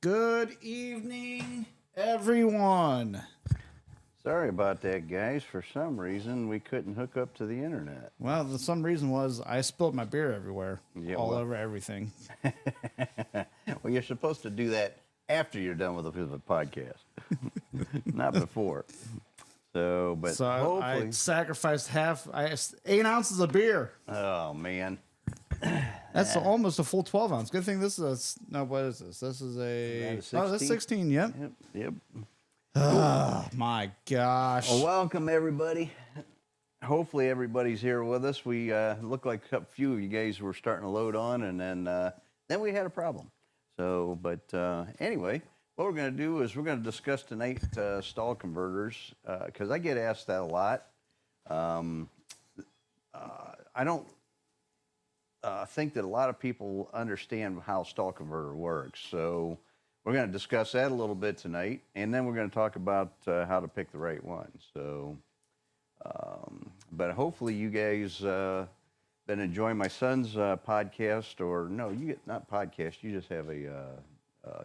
Good evening, everyone. Sorry about that, guys. For some reason, we couldn't hook up to the internet. Well, the some reason was I spilled my beer everywhere, all over everything. Well, you're supposed to do that after you're done with the podcast, not before. So I sacrificed 8 ounces of beer. Oh man, that's almost a full 12 ounce. Good thing this is what is this? This is that's 16. Yep. Yep. Oh my gosh. Well, welcome everybody. Hopefully everybody's here with us. We look like a few of you guys were starting to load on, and then we had a problem. So, but anyway, what we're going to do is we're going to discuss tonight stall converters, because I get asked that a lot. I don't think that a lot of people understand how stall converter works. So we're going to discuss that a little bit tonight, and then we're going to talk about how to pick the right one. So, but hopefully you guys been enjoying my son's podcast, or no, you get not podcast. You just have a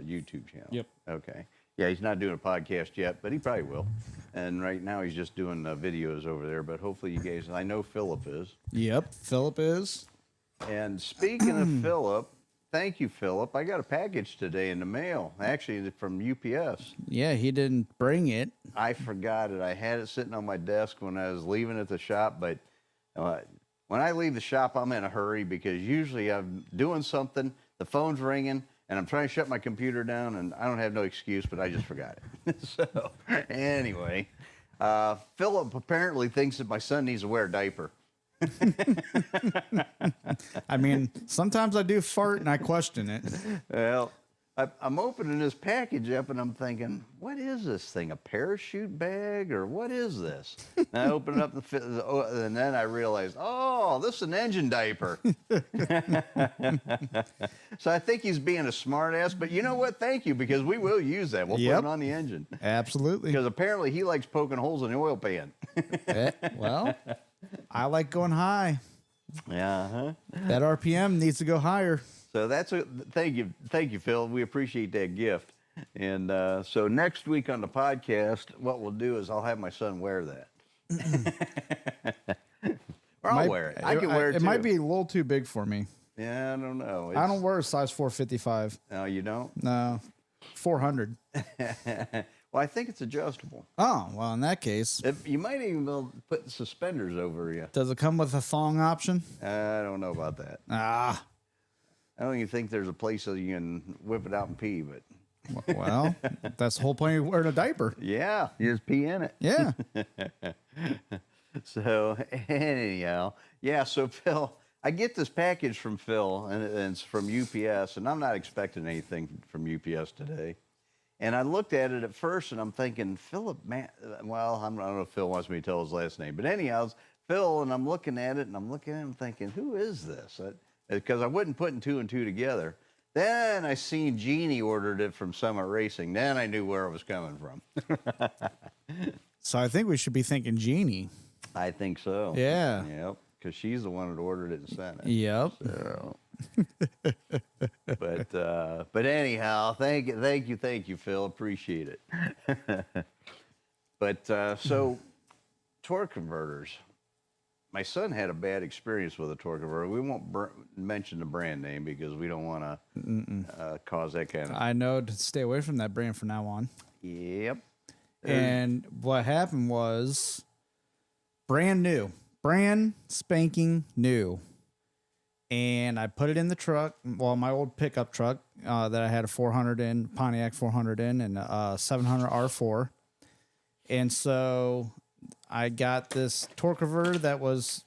YouTube channel. Yep. Okay. Yeah, he's not doing a podcast yet, but he probably will. And right now he's just doing videos over there. But hopefully you guys, I know Philip is. Yep, Philip is. And speaking of Philip, thank you, Philip. I got a package today in the mail, actually from UPS. Yeah, he didn't bring it. I forgot it. I had it sitting on my desk when I was leaving at the shop, but when I leave the shop, I'm in a hurry because usually I'm doing something, the phone's ringing, and I'm trying to shut my computer down, and I don't have no excuse, but I just forgot it. So anyway, Philip apparently thinks that my son needs to wear a diaper. I mean, sometimes I do fart and I question it. Well, I'm opening this package up and I'm thinking, what is this thing? A parachute bag or what is this? And I open it up and then I realized, oh, this is an engine diaper. So I think he's being a smart ass, but you know what? Thank you, because we will use that. We'll put it on the engine. Absolutely. Because apparently he likes poking holes in the oil pan. Well, I like going high. Yeah. That RPM needs to go higher. So thank you, Phil. We appreciate that gift. And so next week on the podcast, what we'll do is I'll have my son wear that. Or I'll wear it. I can wear it too. It might be a little too big for me. Yeah, I don't know. I don't wear a size 455. No, you don't? No, 400. Well, I think it's adjustable. Oh, well, in that case. You might even be able to put suspenders over you. Does it come with a thong option? I don't know about that. I don't even think there's a place that you can whip it out and pee, but. Well, that's the whole point of wearing a diaper. Yeah, you just pee in it. Yeah. So anyhow, yeah, so Phil, I get this package from Phil, and it's from UPS, and I'm not expecting anything from UPS today. And I looked at it at first, and I'm thinking, Philip, man, well, I don't know if Phil wants me to tell his last name, but anyhow, it's Phil, and I'm looking at it, and I'm looking at him thinking, who is this? Because I wasn't putting two and two together. Then I seen Jeannie ordered it from Summit Racing. Then I knew where it was coming from. So I think we should be thinking Jeannie. I think so. Yeah. Yep. Because she's the one that ordered it and sent it. Yep. So. But anyhow, thank you, Phil. Appreciate it. But so torque converters. My son had a bad experience with a torque converter. We won't mention the brand name because we don't want to cause that kind of. I know to stay away from that brand from now on. Yep. And what happened was brand spanking new. And I put it in the truck, well, my old pickup truck that I had a 400 in, Pontiac 400 in, and a 700 R4. And so I got this torque converter that was,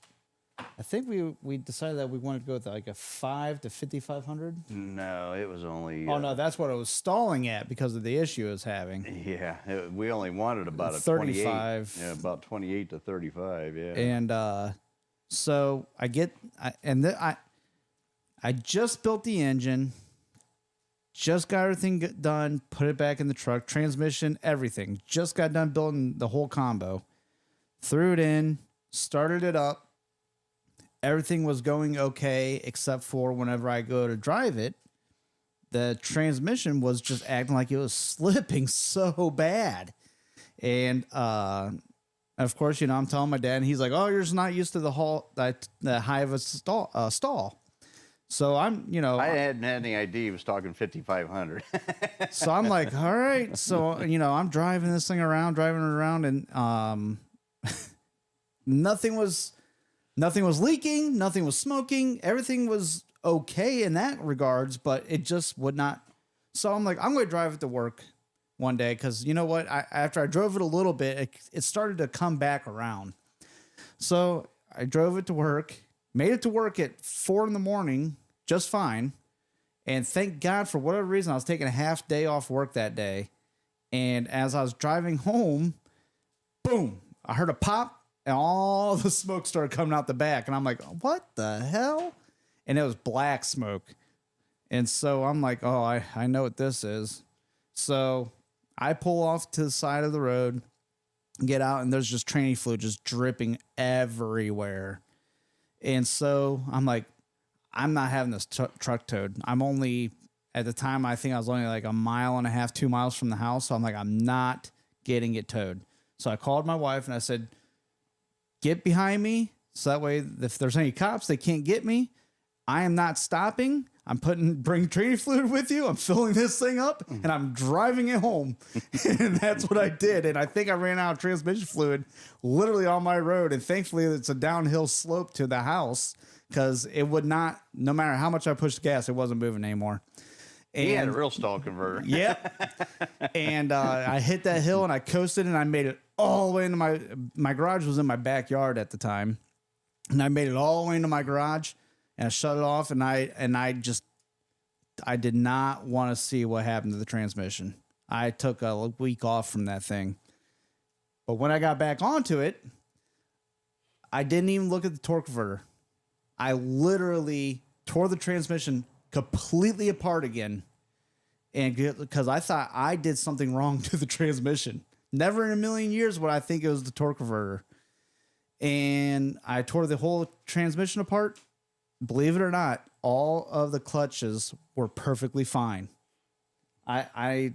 I think we decided that we wanted to go with like a 5 to 5500. No, it was only. Oh, no, that's what it was stalling at because of the issue it was having. Yeah, we only wanted about a 35. 28. Yeah, about 28 to 35, yeah. And so I just built the engine, just got everything done, put it back in the truck, transmission, everything. Just got done building the whole combo. Threw it in, started it up. everything was going okay, except for whenever I go to drive it, the transmission was just acting like it was slipping so bad. And of course, you know, I'm telling my dad, and he's like, "Oh, you're just not used to the high of a stall." So I'm, you know, I hadn't had any idea he was talking 5,500. so I'm like, all right. So, you know, I'm driving this thing around, and nothing was leaking, nothing was smoking, everything was okay in that regards, but it just would not. So I'm like, I'm going to drive it to work one day, because you know what? After I drove it a little bit, it started to come back around. So I drove it to work, made it to work at 4 a.m, just fine. And thank God, for whatever reason, I was taking a half day off work that day. And as I was driving home, boom, I heard a pop and all the smoke started coming out the back. And I'm like, what the hell? And it was black smoke. And so I'm like, oh, I know what this is. So I pull off to the side of the road, get out, and there's just tranny fluid just dripping everywhere. And so I'm like, I'm not having this truck towed. I'm only, at the time, I think I was only like 1.5 miles, 2 miles from the house. So I'm like, I'm not getting it towed. So I called my wife and I said, get behind me. So that way, if there's any cops, they can't get me. I am not stopping. Bring tranny fluid with you. I'm filling this thing up and I'm driving it home. And that's what I did. And I think I ran out of transmission fluid literally on my road. And thankfully it's a downhill slope to the house, because it would not, no matter how much I pushed the gas, it wasn't moving anymore. And He had a real stall converter. Yep. And I hit that hill and I coasted and I made it all the way into my garage was in my backyard at the time. And I made it all the way into my garage and I shut it off. And I did not want to see what happened to the transmission. I took a week off from that thing. But when I got back onto it, I didn't even look at the torque converter. I literally tore the transmission completely apart again. And because I thought I did something wrong to the transmission. Never in a million years would I think it was the torque converter. And I tore the whole transmission apart. Believe it or not, all of the clutches were perfectly fine. I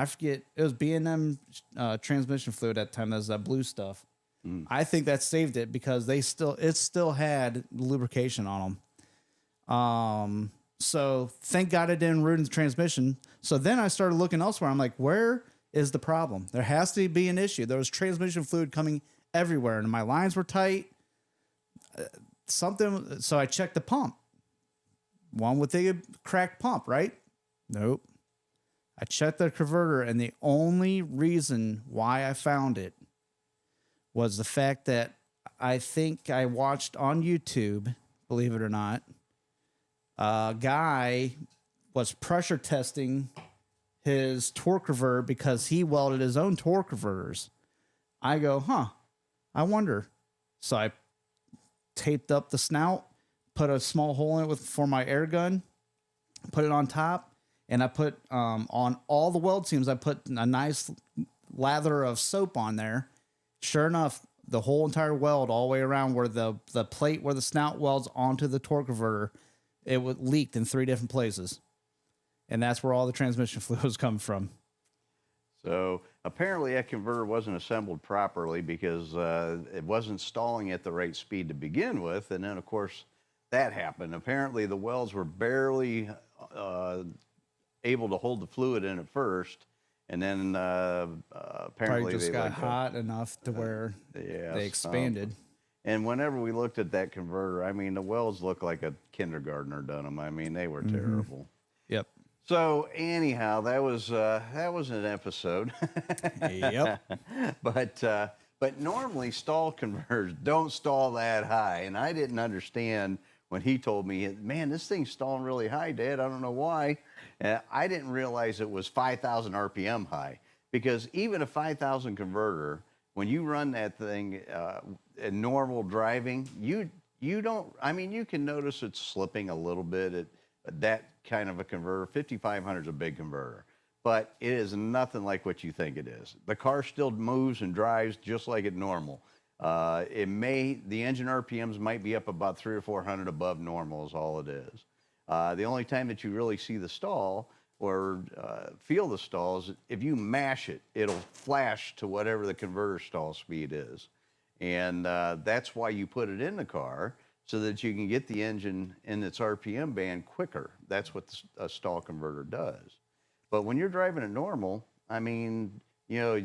forget, it was B&M transmission fluid at the time. That was that blue stuff. I think that saved it, because it still had lubrication on them. So thank God it didn't ruin the transmission. So then I started looking elsewhere. I'm like, where is the problem? There has to be an issue. There was transmission fluid coming everywhere, and my lines were tight. So I checked the pump. One would think a cracked pump, right? Nope. I checked the converter, and the only reason why I found it was the fact that I think I watched on YouTube, believe it or not, a guy was pressure testing his torque converter because he welded his own torque converters. I go, I wonder. So I taped up the snout, put a small hole in it for my air gun, put it on top, and I put on all the weld seams, I put a nice lather of soap on there. Sure enough, the whole entire weld all the way around where the plate where the snout welds onto the torque converter, it would leaked in 3 different places. And that's where all the transmission fluid was coming from. So apparently that converter wasn't assembled properly, because it wasn't stalling at the right speed to begin with. And then, of course, that happened. Apparently the welds were barely able to hold the fluid in at first. And then apparently probably just they got hot enough to where they expanded. And whenever we looked at that converter, I mean, the welds looked like a kindergartner done them. I mean, they were terrible. Yep. So anyhow, that was an episode. Yep. But normally stall converters don't stall that high, and I didn't understand when he told me, man, this thing's stalling really high, Dad. I don't know why. I didn't realize it was 5,000 RPM high, because even a 5,000 converter, when you run that thing in normal driving, you don't. I mean, you can notice it's slipping a little bit at that kind of a converter. 5,500 is a big converter, but it is nothing like what you think it is. The car still moves and drives just like it normal. The engine RPMs might be up about 300 or 400 above normal is all it is. The only time that you really see the stall or feel the stall is if you mash it, it'll flash to whatever the converter stall speed is. And that's why you put it in the car, so that you can get the engine in its RPM band quicker. That's what a stall converter does. But when you're driving it normal, I mean, I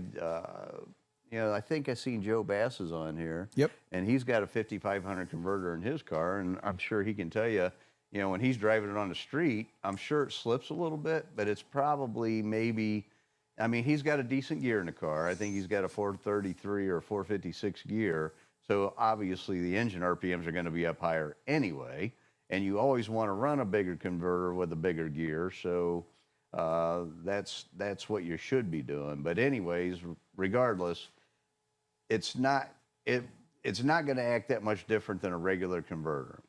think I seen Joe Bass is on here. Yep. And he's got a 5500 converter in his car, and I'm sure he can tell you, when he's driving it on the street, I'm sure it slips a little bit, but it's probably he's got a decent gear in the car. I think he's got a 433 or 456 gear. So obviously the engine RPMs are going to be up higher anyway, and you always want to run a bigger converter with a bigger gear. So that's what you should be doing. But anyways, regardless, it's not going to act that much different than a regular converter.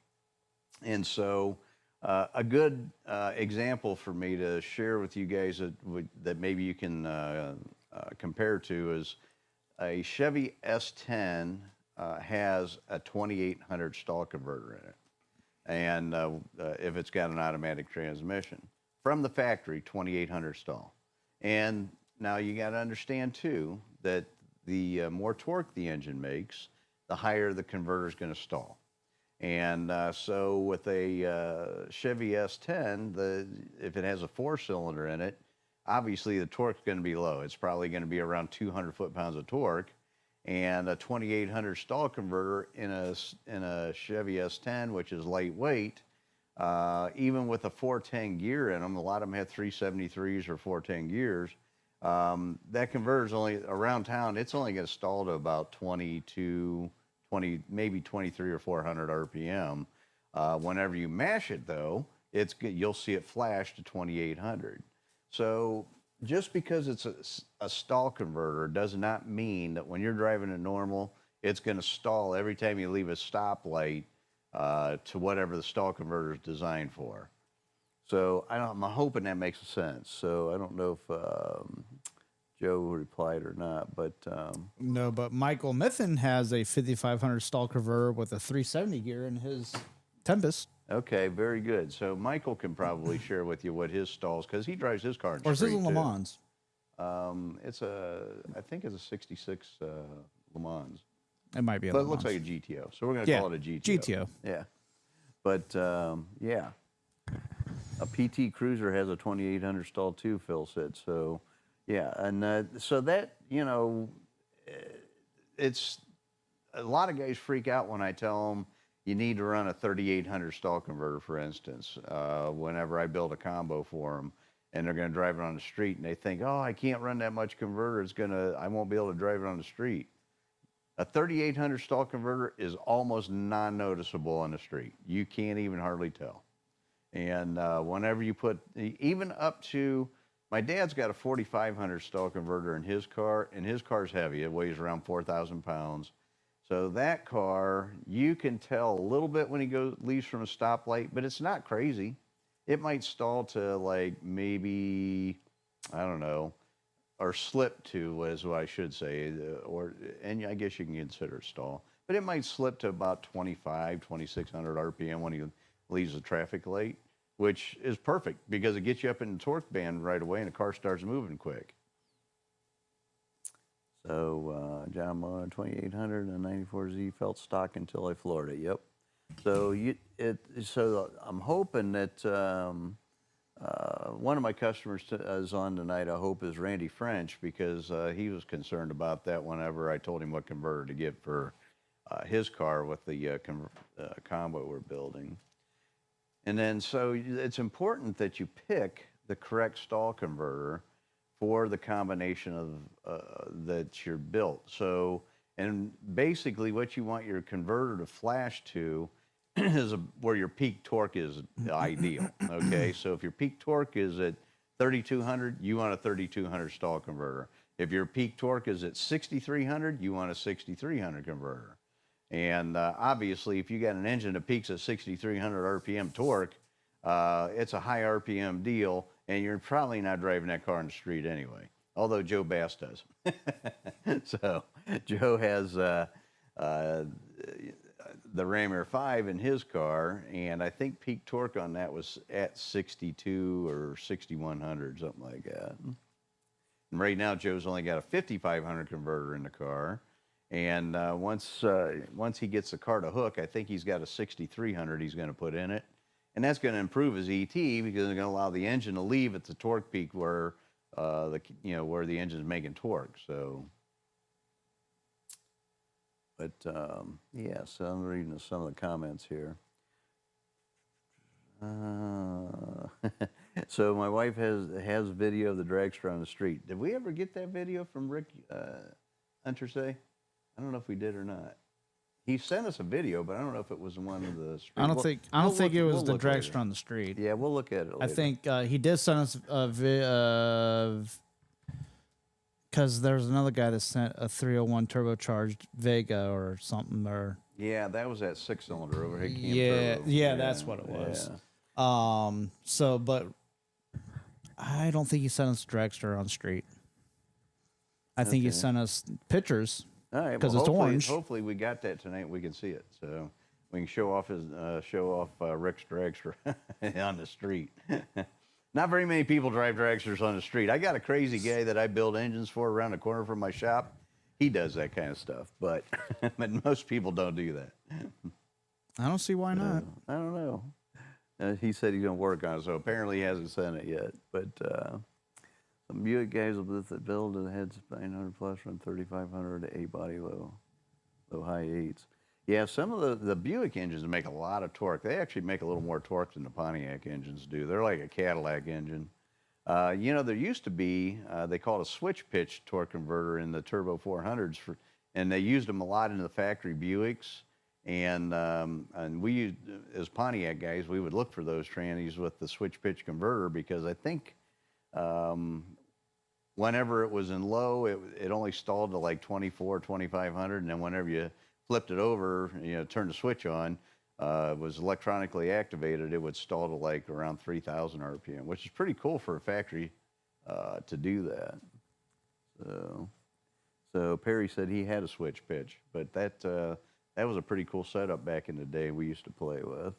And so a good example for me to share with you guys that maybe you can compare to is a Chevy S10 has a 2800 stall converter in it. And if it's got an automatic transmission. From the factory, 2800 stall. And now you got to understand too that the more torque the engine makes, the higher the converter is going to stall. And so with a Chevy S10, if it has a 4-cylinder in it, obviously the torque's going to be low. It's probably going to be around 200 foot-pounds of torque. And a 2800 stall converter in a Chevy S10, which is lightweight, even with a 410 gear in them, a lot of them have 373s or 410 gears. That converter's only around town. It's only going to stall to about 20, maybe 23 or 400 RPM. Whenever you mash it, though, you'll see it flash to 2800. So just because it's a stall converter does not mean that when you're driving it normal, it's going to stall every time you leave a stoplight to whatever the stall converter is designed for. So I'm hoping that makes sense. So I don't know if Joe replied or not, but no. But Michael Mithen has a 5500 stall converter with a 370 gear in his Tempest. Okay, very good. So Michael can probably share with you what his stalls, because he drives his car in or is street this a Le Mans? I think it's a 66 Le Mans. It might be a but Le it looks Mans. like a GTO. So we're going to call it a GTO. GTO. Yeah. But, yeah. A PT Cruiser has a 2800 stall too, Phil said. So, yeah. And so that, it's a lot of guys freak out when I tell them you need to run a 3800 stall converter, for instance, whenever I build a combo for them. And they're going to drive it on the street, and they think, oh, I can't run that much converter. I won't be able to drive it on the street. A 3800 stall converter is almost non-noticeable on the street. You can't even hardly tell. And whenever you put, even up to, my dad's got a 4500 stall converter in his car, and his car's heavy. It weighs around 4,000 pounds. So that car, you can tell a little bit when he leaves from a stoplight, but it's not crazy. It might stall to like maybe, I don't know, or slip to, is what I should say, and I guess you can consider it stall. But it might slip to about 2600 RPM when he leaves the traffic light, which is perfect because it gets you up in the torque band right away and the car starts moving quick. So, John Muller, 2800 and 94Z felt stock until I floored it. Yep. So so I'm hoping that one of my customers is on tonight. I hope is Randy French, because he was concerned about that whenever I told him what converter to get for his car with the combo we're building. And then so it's important that you pick the correct stall converter for the combination of that you're built. So, and basically what you want your converter to flash to is where your peak torque is ideal. Okay, so if your peak torque is at 3,200, you want a 3,200 stall converter. If your peak torque is at 6,300, you want a 6,300 converter. And obviously, if you got an engine that peaks at 6,300 RPM torque, it's a high RPM deal, and you're probably not driving that car in the street anyway, although Joe Bass does. So Joe has uh, the Ram Air 5 in his car, and I think peak torque on that was at 62 or 6100, something like that. And right now, Joe's only got a 5500 converter in the car, and once he gets the car to hook, I think he's got a 6300 he's going to put in it, and that's going to improve his ET because it's going to allow the engine to leave at the torque peak where where the engine's making torque. So. But yeah, so I'm reading some of the comments here. So my wife has video of the dragster on the street. Did we ever get that video from Rick Hunter say? I don't know if we did or not. He sent us a video, but I don't know if it was one of the street. I don't think it was the dragster on the street. Yeah, we'll look at it later. I think he did send us a because there's another guy that sent a 301 turbocharged Vega or something. Or yeah, that was that 6-cylinder overhead cam turbo. Yeah, that's what it was. Yeah. So, but I don't think he sent us dragster on the street. I think he sent us pictures. All right, because it's orange. Hopefully, we got that tonight. We can see it, so we can show off Rick's dragster on the street. Not very many people drive dragsters on the street. I got a crazy guy that I build engines for around the corner from my shop. He does that kind of stuff, but most people don't do that. I don't see why not. I don't know. He said he's going to work on it, so apparently he hasn't sent it yet. But some Buick guys with the build of the heads 900 plus run 3,500 to 8-body low high 8s. Yeah, some of the Buick engines make a lot of torque. They actually make a little more torque than the Pontiac engines do. They're like a Cadillac engine. There used to be, they call it a switch pitch torque converter in the Turbo 400s, and they used them a lot in the factory Buicks. And we used, as Pontiac guys, we would look for those trannies with the switch pitch converter because I think whenever it was in low, it only stalled to like 24, 2,500, and then whenever you flipped it over, turned the switch on, it was electronically activated, it would stall to like around 3,000 RPM, which is pretty cool for a factory to do that. So Perry said he had a switch pitch, but that was a pretty cool setup back in the day we used to play with.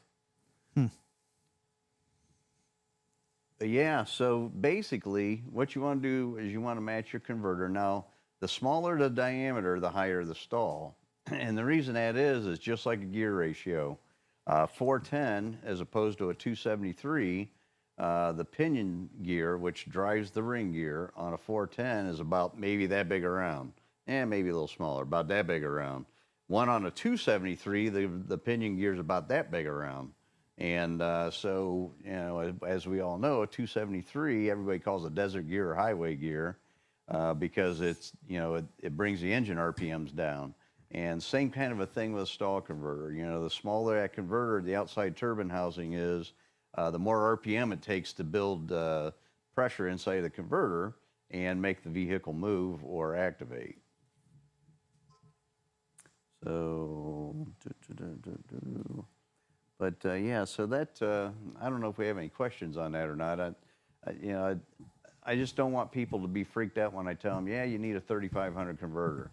But yeah, so basically what you want to do is you want to match your converter. Now, the smaller the diameter, the higher the stall. And the reason that is just like a gear ratio. 410 as opposed to a 273, the pinion gear, which drives the ring gear on a 410 is about maybe that big around. Maybe a little smaller, about that big around. One on a 273, the pinion gear is about that big around. And so, as we all know, a 273, everybody calls it desert gear or highway gear because it's, it brings the engine RPMs down. And same kind of a thing with a stall converter. The smaller that converter, the outside turbine housing is, the more RPM it takes to build pressure inside the converter and make the vehicle move or activate. So, but yeah, so that, I don't know if we have any questions on that or not. I just don't want people to be freaked out when I tell them, yeah, you need a 3,500 converter.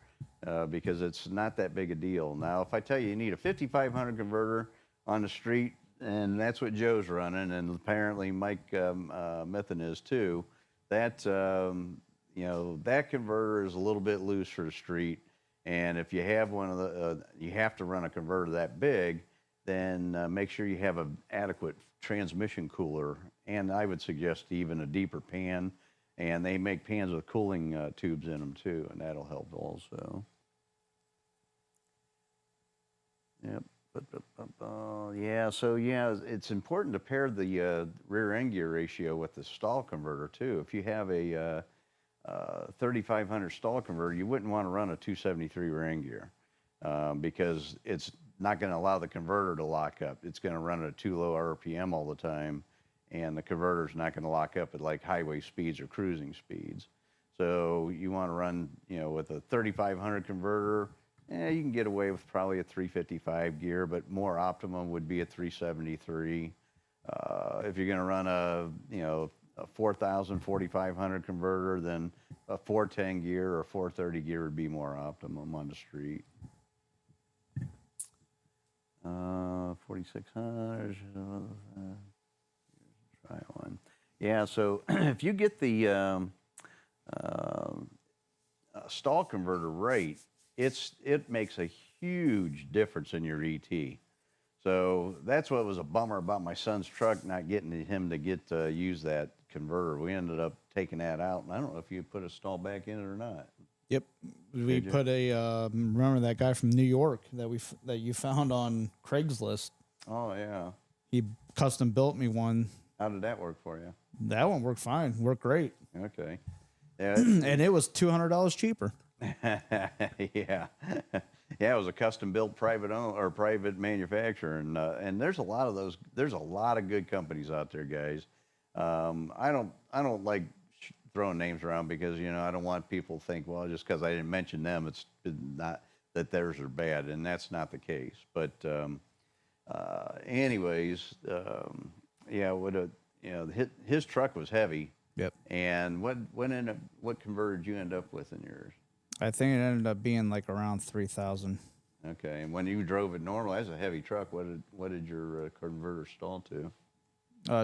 Because it's not that big a deal. Now, if I tell you need a 5,500 converter on the street, and that's what Joe's running, and apparently Mike Mithen is too, that that converter is a little bit loose for the street. And if you have one of the, you have to run a converter that big, then make sure you have an adequate transmission cooler, and I would suggest even a deeper pan. And they make pans with cooling tubes in them too, and that'll help also. Yep. So it's important to pair the rear end gear ratio with the stall converter too. If you have a 3,500 stall converter, you wouldn't want to run a 273 rear end gear because it's not going to allow the converter to lock up. It's going to run at too low RPM all the time. And the converter's not going to lock up at like highway speeds or cruising speeds. So you want to run, with a 3,500 converter, you can get away with probably a 355 gear, but more optimum would be a 373. If you're going to run a 4,000, 4,500 converter, then a 410 gear or 430 gear would be more optimum on the street. 4600. Try one. Yeah, so if you get the stall converter right, it makes a huge difference in your ET. So that's what was a bummer about my son's truck, not getting him to use that converter. We ended up taking that out, and I don't know if you put a stall back in it or not. Yep, we put a remember that guy from New York that you found on Craigslist. Oh yeah, he custom built me one. How did that work for you? That one worked fine, worked great. Okay, yeah, and it was $200 cheaper. Yeah. Yeah, it was a custom built private manufacturer, and there's a lot of those. There's a lot of good companies out there, guys. I don't like throwing names around because I don't want people to think, well, just because I didn't mention them, it's not that theirs are bad, and that's not the case. But anyways, yeah, his truck was heavy. Yep. And what converter did you end up with in yours? I think it ended up being like around 3,000. Okay, and when you drove it normal, that's a heavy truck. What did your converter stall to?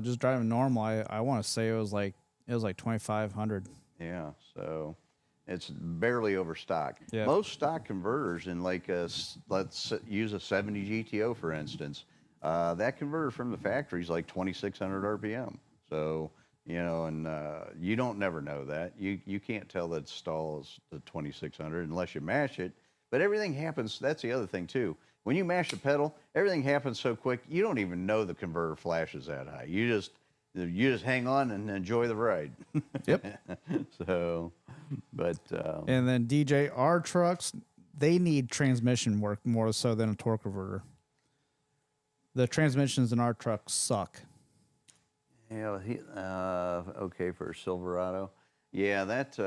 Just driving normal, I want to say it was like 2,500. Yeah, so it's barely over stock. Yeah. Most stock converters in let's use a 70 GTO for instance. That converter from the factory is like 2,600 RPM. So and you don't never know that. You can't tell that stall is the 2,600 unless you mash it. But everything happens. That's the other thing too. When you mash the pedal, everything happens so quick you don't even know the converter flashes that high. You just hang on and enjoy the ride. Yep. So, but and then DJ, our trucks, they need transmission work more so than a torque converter. The transmissions in our trucks suck. Yeah, okay for a Silverado. Yeah, that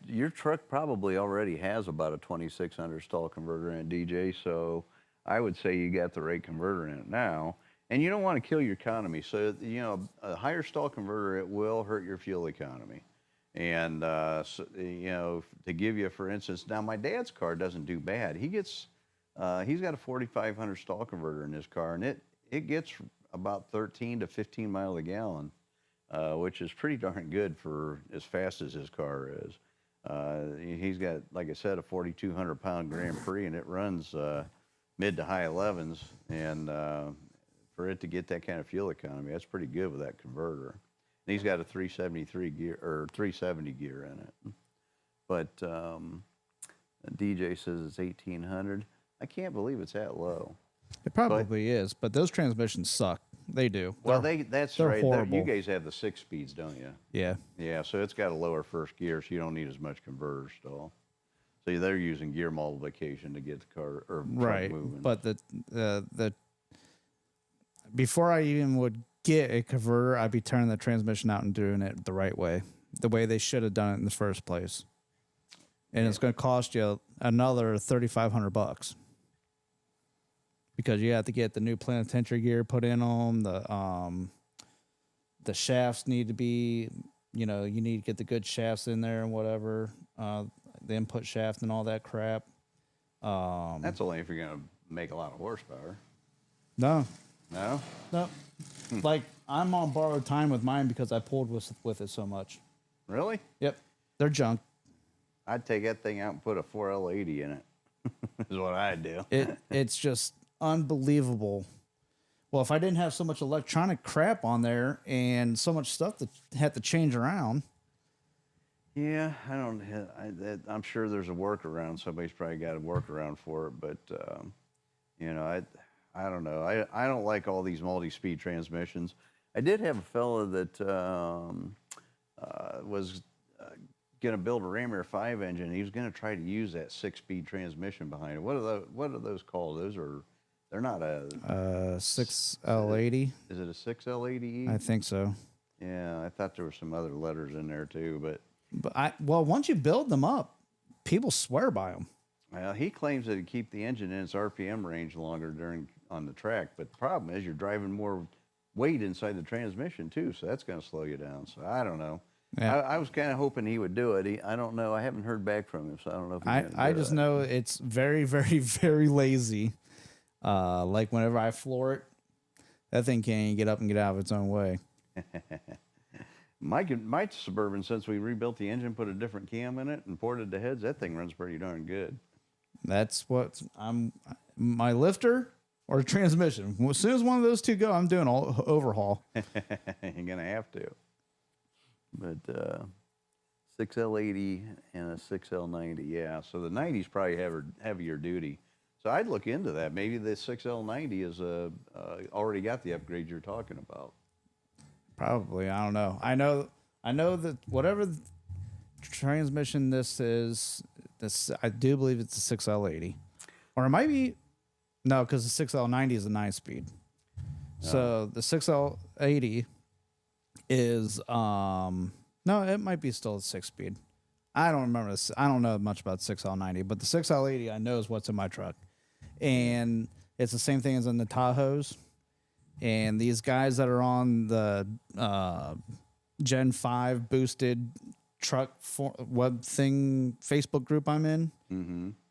your truck probably already has about a 2,600 stall converter in it, DJ. So I would say you got the right converter in it now, and you don't want to kill your economy. So a higher stall converter, it will hurt your fuel economy. And to give you, for instance, now my dad's car doesn't do bad. He's got a 4,500 stall converter in his car, and it gets about 13 to 15 miles a gallon, which is pretty darn good for as fast as his car is. He's got, like I said, a 4,200 pound Grand Prix, and it runs mid to high 11s. And for it to get that kind of fuel economy, that's pretty good with that converter. And he's got a 373 gear or 370 gear in it. But DJ says it's 1,800. I can't believe it's that low. It probably is, but those transmissions suck. They do. Well, that's they're right. horrible. You guys have the 6 speeds, don't you? Yeah. Yeah, so it's got a lower first gear, so you don't need as much converter stall. So they're using gear multiplication to get the car or truck moving. But the before I even would get a converter, I'd be turning the transmission out and doing it the right way, the way they should have done it in the first place. And it's going to cost you another $3,500. Because you have to get the new planetary gear put in them. The shafts need to be, you need to get the good shafts in there and whatever. The input shaft and all that crap. That's only if you're going to make a lot of horsepower. No. No? No. Like, I'm on borrowed time with mine because I pulled with it so much. Really? Yep. They're junk. I'd take that thing out and put a 4L80 in it. Is what I'd do. It's just unbelievable. Well, if I didn't have so much electronic crap on there and so much stuff that had to change around. Yeah, I'm sure there's a workaround. Somebody's probably got a workaround for it, but I don't know. I don't like all these multi-speed transmissions. I did have a fella that was going to build a Ram Air 5 engine. He was going to try to use that 6-speed transmission behind it. What are those called? They're not a 6L80. Is it a 6L80E? I think so. Yeah, I thought there were some other letters in there too, but once you build them up, people swear by them. Well, he claims that it keep the engine in its RPM range longer on the track, but the problem is you're driving more weight inside the transmission too, so that's going to slow you down. So I don't know. Yeah. I was kind of hoping he would do it. I don't know. I haven't heard back from him, so I don't know if he's I just know it's very, very, very lazy. Like whenever I floor it, that thing can't even get up and get out of its own way. My Suburban, since we rebuilt the engine, put a different cam in it, and ported the heads, that thing runs pretty darn good. That's what my lifter or transmission. As soon as one of those two go, I'm doing all overhaul. You're gonna have to. But 6L80 and a 6L90, yeah. So the 90s probably have heavier duty. So I'd look into that. Maybe the 6L90 is already got the upgrade you're talking about. Probably, I don't know. I know that whatever transmission this is, I do believe it's a 6L80, or it might be no, because the 6L90 is a 9-speed. So the 6L80 is no, it might be still a 6-speed. I don't remember this. I don't know much about 6L90, but the 6L80 I know is what's in my truck, and it's the same thing as in the Tahoes. And these guys that are on the Gen 5 boosted truck web thing Facebook group I'm in,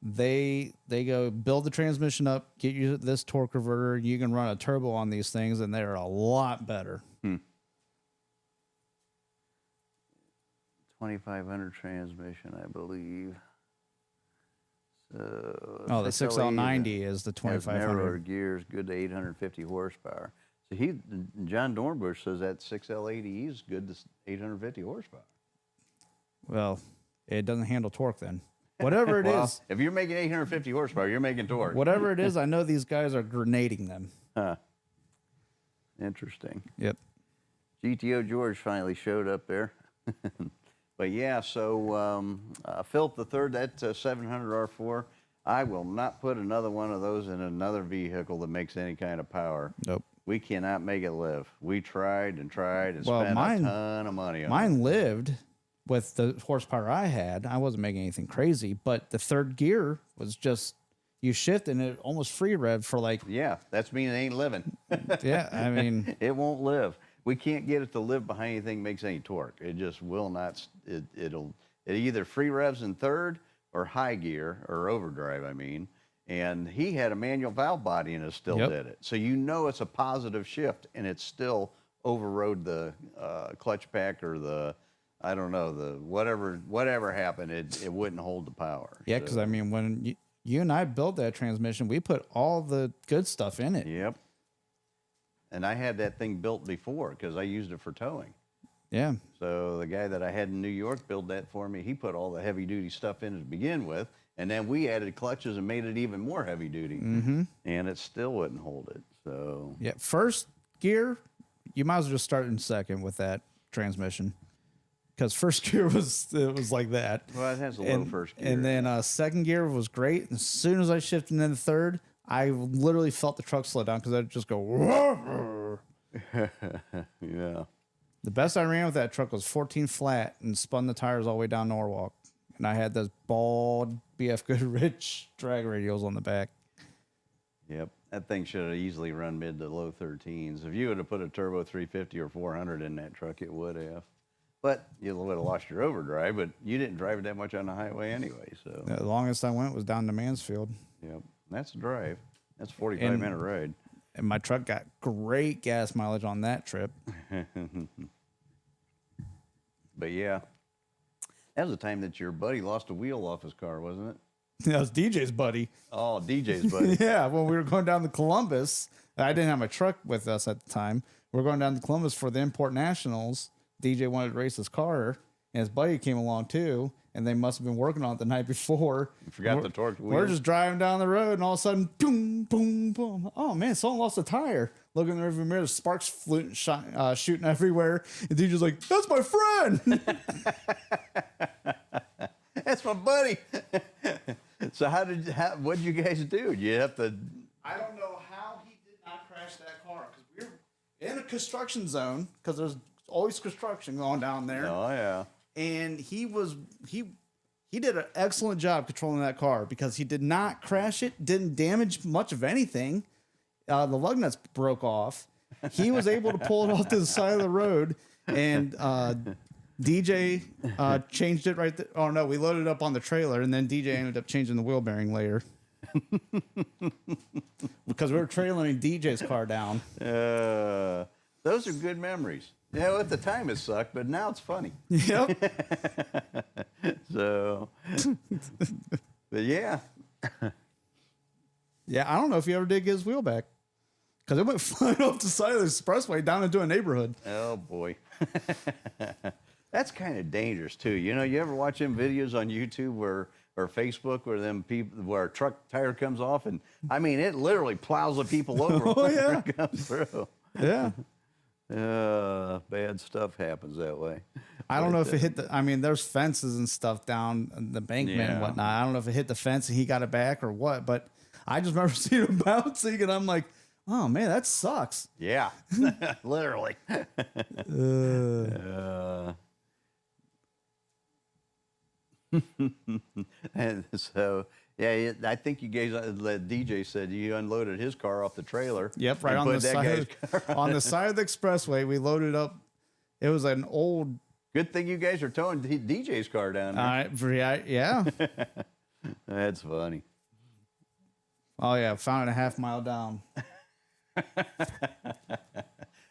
they go build the transmission up, get you this torque converter, you can run a turbo on these things, and they're a lot better. 2500 transmission, I believe. So the 6L90 is the 2500. Narrower gears, good to 850 horsepower. So John Dornbush says that 6L80 is good to 850 horsepower. Well, it doesn't handle torque then. Whatever it is. If you're making 850 horsepower, you're making torque. Whatever it is, I know these guys are grenading them. Huh. Interesting. Yep. GTO George finally showed up there. But yeah, so Philip III, that 700 R4, I will not put another one of those in another vehicle that makes any kind of power. Nope. We cannot make it live. We tried and tried and spent a ton of money on it. Mine lived with the horsepower I had. I wasn't making anything crazy, but the third gear was just, you shift and it almost free rev for like. Yeah, that's mean it ain't living. Yeah, I mean. It won't live. We can't get it to live behind anything that makes any torque. It just will not. It either free revs in third or high gear or overdrive, I mean. And he had a manual valve body and it still did it. So you know it's a positive shift and it still overrode the clutch pack or the, I don't know, the whatever happened, it wouldn't hold the power. Yeah, because I mean, when you and I built that transmission, we put all the good stuff in it. Yep. And I had that thing built before because I used it for towing. Yeah. So the guy that I had in New York built that for me. He put all the heavy duty stuff in to begin with. And then we added clutches and made it even more heavy duty. And it still wouldn't hold it. So yeah, first gear, you might as well just start in second with that transmission. Because first gear was like that. Well, it has a low first gear. And then second gear was great. And as soon as I shifted into third, I literally felt the truck slow down because I'd just go. Whoa. Yeah. The best I ran with that truck was 14 flat and spun the tires all the way down Norwalk. And I had those bald BF Goodrich drag radials on the back. Yep. That thing should have easily run mid to low 13s. If you would have put a turbo 350 or 400 in that truck, it would have. But you would have lost your overdrive, but you didn't drive it that much on the highway anyway. So the longest I went was down to Mansfield. Yep. That's a drive. That's a 45-minute ride. And my truck got great gas mileage on that trip. But yeah, that was the time that your buddy lost a wheel off his car, wasn't it? That was DJ's buddy. Oh, DJ's buddy. Yeah, when we were going down to Columbus, I didn't have my truck with us at the time. We were going down to Columbus for the Import Nationals. DJ wanted to race his car, and his buddy came along too, and they must have been working on it the night before. You forgot the torque wheel. We're just driving down the road, and all of a sudden, boom, boom, boom. Oh, man, someone lost a tire. Looking in the rearview mirror, sparks shooting everywhere. And DJ's like, that's my friend. That's my buddy. So what did you guys do? You have to... I don't know how he did not crash that car, because we were in a construction zone, because there's always construction going down there. Oh, yeah. And he did an excellent job controlling that car, because he did not crash it, didn't damage much of anything. The lug nuts broke off. He was able to pull it off to the side of the road, and DJ changed it right there. Oh, no, we loaded it up on the trailer, and then DJ ended up changing the wheel bearing later. because we were trailing DJ's car down. Those are good memories. You know, at the time it sucked, but now it's funny. Yep. So, but yeah. Yeah, I don't know if he ever did get his wheel back. Because it went flying off the side of the expressway down into a neighborhood. Oh, boy. That's kind of dangerous, too. You know, you ever watch them videos on YouTube or Facebook where a truck tire comes off? And, I mean, it literally plows the people over when it comes through. Yeah. Bad stuff happens that way. I don't know if it hit the, I mean, there's fences and stuff down the embankment and whatnot. I don't know if it hit the fence and he got it back or what, but I just remember seeing him bouncing and I'm like, oh man, that sucks. Yeah, literally. And so, yeah, I think you guys, the DJ said you unloaded his car off the trailer. Yep, right on the side. On the side of the expressway, we loaded up. It was an old. Good thing you guys are towing DJ's car down there. Yeah. That's funny. Oh yeah, found it a half-mile down.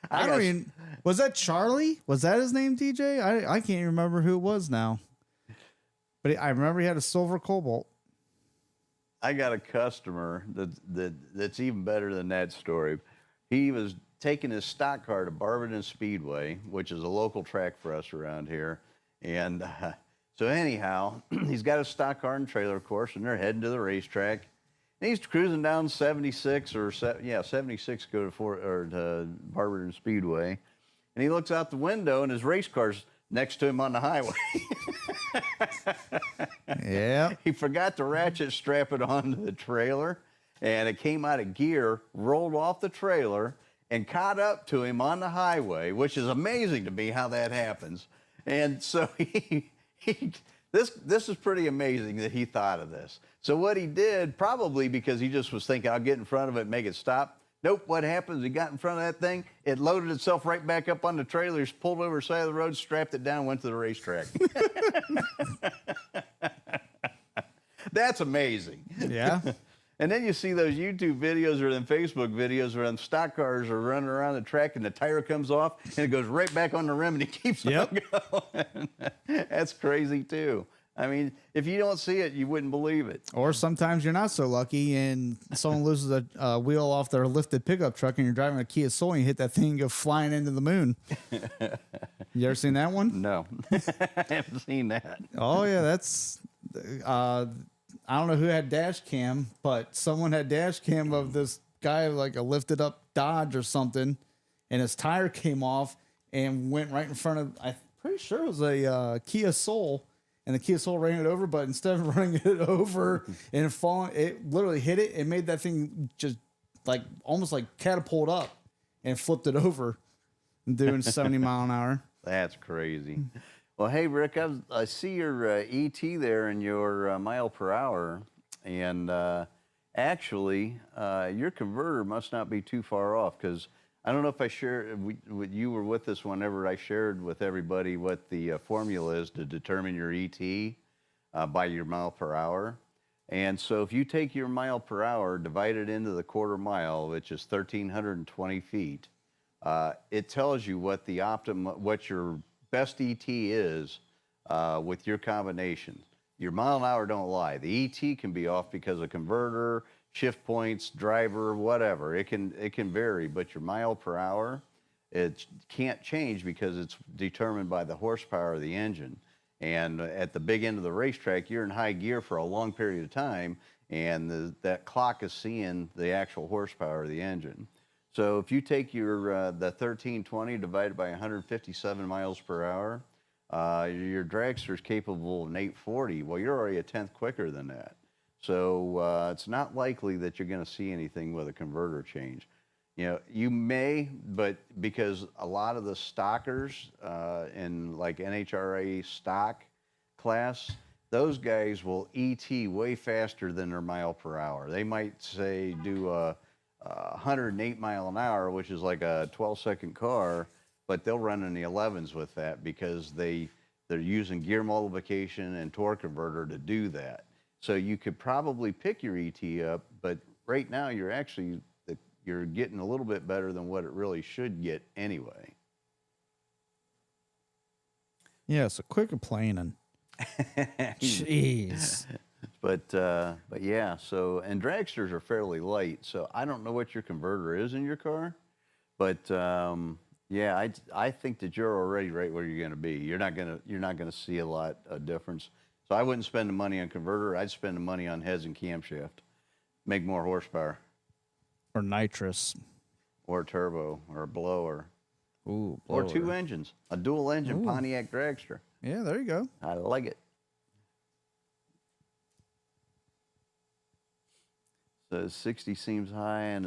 I don't even. Was that Charlie? Was that his name, DJ? I can't even remember who it was now. But I remember he had a silver Cobalt. I got a customer that's even better than that story. He was taking his stock car to Barberton Speedway, which is a local track for us around here. And so anyhow, he's got his stock car and trailer, of course, and they're heading to the racetrack. And he's cruising down 76 76 go to Barberton Speedway. And he looks out the window and his race car's next to him on the highway. Yeah. He forgot to ratchet strap it onto the trailer, and it came out of gear, rolled off the trailer, and caught up to him on the highway, which is amazing to me how that happens. And so this is pretty amazing that he thought of this. So what he did, probably because he just was thinking, I'll get in front of it and make it stop. Nope, what happens, he got in front of that thing, it loaded itself right back up on the trailer, pulled over the side of the road, strapped it down, went to the racetrack. That's amazing. Yeah. And then you see those YouTube videos or them Facebook videos where them stock cars are running around the track and the tire comes off and it goes right back on the rim and he keeps on going. That's crazy too. I mean, if you don't see it, you wouldn't believe it. Or sometimes you're not so lucky and someone loses a wheel off their lifted pickup truck and you're driving a Kia Soul and you hit that thing and go flying into the moon. You ever seen that one? No. I haven't seen that. Oh, yeah. That's, I don't know who had dash cam, but someone had dash cam of this guy, like a lifted up Dodge or something, and his tire came off and went right in front of, I'm pretty sure it was a Kia Soul. And the Kia Soul ran it over, but instead of running it over and falling, it literally hit it and made that thing just like almost like catapult up and flipped it over, doing 70 mile an hour. That's crazy. Well, hey, Rick, I see your ET there in your mile per hour, and actually, your converter must not be too far off because I don't know if I shared, you were with us whenever I shared with everybody what the formula is to determine your ET by your mile per hour. And so if you take your mile per hour, divide it into the quarter mile, which is 1,320 feet, it tells you what the what your best ET is with your combination. Your mile an hour don't lie. The ET can be off because of converter, shift points, driver, whatever. It can vary, but your mile per hour, it can't change because it's determined by the horsepower of the engine. And at the big end of the racetrack, you're in high gear for a long period of time, and that clock is seeing the actual horsepower of the engine. So if you take your the 1320 divided by 157 miles per hour, your dragster is capable of an 840. Well, you're already a tenth quicker than that. So it's not likely that you're going to see anything with a converter change. You know, you may, but because a lot of the stockers in like NHRA stock class, those guys will ET way faster than their mile per hour. They might say do a 108 mile an hour, which is like a 12-second car, but they'll run in the 11s with that because they're using gear multiplication and torque converter to do that. So you could probably pick your ET up, but right now you're getting a little bit better than what it really should get anyway. Yeah, so quit complaining. Jeez. But yeah, so, and dragsters are fairly light, so I don't know what your converter is in your car, but yeah, I think that you're already right where you're going to be. You're not going to see a lot of difference. So I wouldn't spend the money on converter. I'd spend the money on heads and camshaft. Make more horsepower. Or nitrous. Or turbo, or a blower. Ooh, blower. blower. Or 2 engines. A dual engine Ooh. Pontiac dragster. Yeah, there you go. I like it. So 60 seems high, and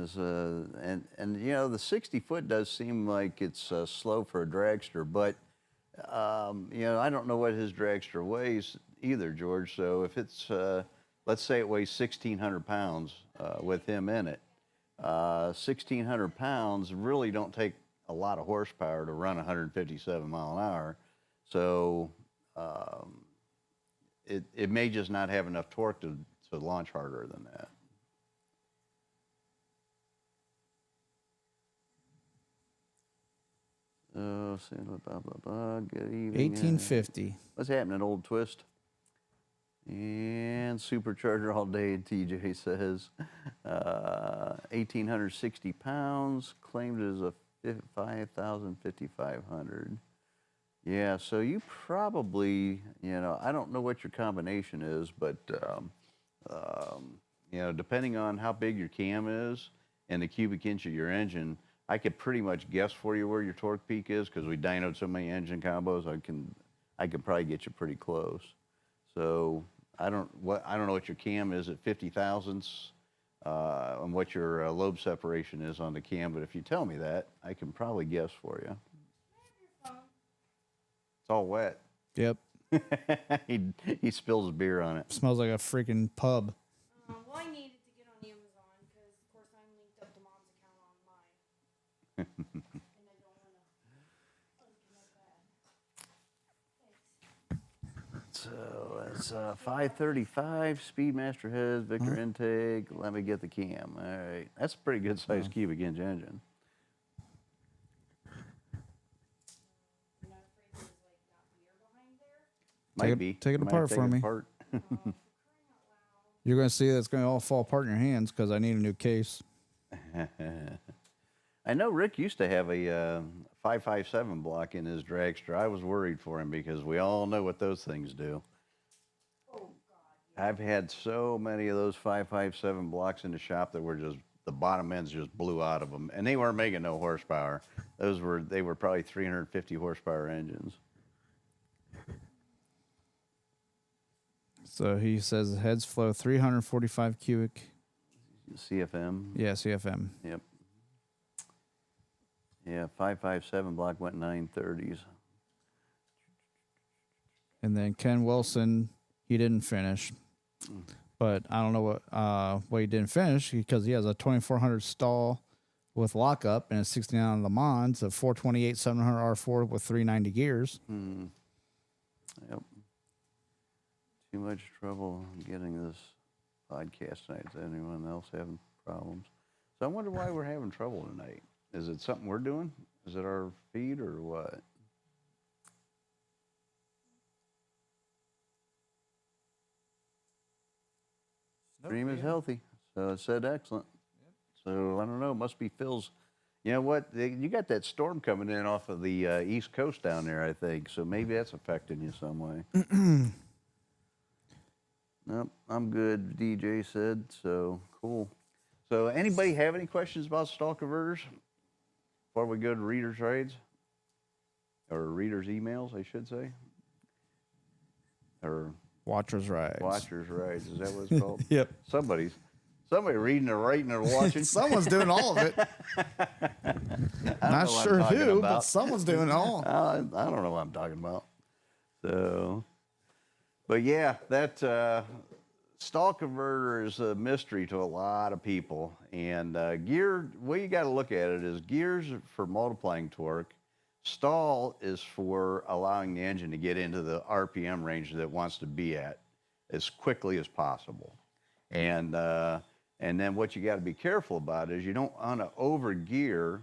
and you know, the 60 foot does seem like it's slow for a dragster, but you know, I don't know what his dragster weighs either, George. So if it's let's say it weighs 1,600 pounds with him in it, 1,600 pounds really don't take a lot of horsepower to run 157 mile an hour. So it may just not have enough torque to launch harder than that. Blah, blah, blah. Good evening. 1850. What's happening, old twist? And supercharger all day, TJ says. 1,860 pounds, claimed as a 5,000, 5,500. Yeah, so you probably, you know, I don't know what your combination is, but, you know, depending on how big your cam is and the cubic inch of your engine, I could pretty much guess for you where your torque peak is because we dynoed so many engine combos. I could probably get you pretty close. So I don't know what your cam is at 50 thousandths and what your lobe separation is on the cam. But if you tell me that, I can probably guess for you. It's all wet. Yep. he spills beer on it. Smells like a freaking pub. Well, I needed to get on Amazon because, of course, I'm linked up to Mom's account on mine. And I don't want to unconnect that. Thanks. So it's 535 Speedmaster heads, Victor intake. Let me get the cam. All right, that's a pretty good sized cubic inch engine. You're not afraid there's, like, not beer behind there? Might be. Take it Might apart take for it me. apart. For crying out loud. You're going to see that's going to all fall apart in your hands because I need a new case. I know Rick used to have a 557 block in his dragster. I was worried for him because we all know what those things do. Oh, God. Yeah. I've had so many of those 557 blocks in the shop that were just, the bottom ends just blew out of them. And they weren't making no horsepower. They were probably 350 horsepower engines. So he says heads flow 345 cubic. CFM. Yeah, CFM. Yep. Yeah, 557 block went 930s. And then Ken Wilson, he didn't finish. But I don't know what he didn't finish because he has a 2400 stall with lockup and a 69 on Le Mans, a 428 700 R4 with 390 gears. Yep. Too much trouble getting this podcast tonight. Is anyone else having problems? So I wonder why we're having trouble tonight. Is it something we're doing? Is it our feed or what? Stream is healthy, so it said excellent. So I don't know. It must be Phil's. You know what? You got that storm coming in off of the East Coast down there, I think. So maybe that's affecting you some way. Nope, I'm good, DJ said. So cool. So anybody have any questions about stall converters before we go to readers' rides? Or readers' emails, I should say. Or Watcher's rides. watchers' rides. Is that what it's called? Yep. Somebody reading or writing or watching. Someone's doing all of it. Not sure who, but someone's doing it all. I don't know what I'm talking about. So, but yeah, that stall converter is a mystery to a lot of people. And gear, the way you got to look at it is gears for multiplying torque. Stall is for allowing the engine to get into the RPM range that it wants to be at. as quickly as possible. And then what you got to be careful about is you don't want to overgear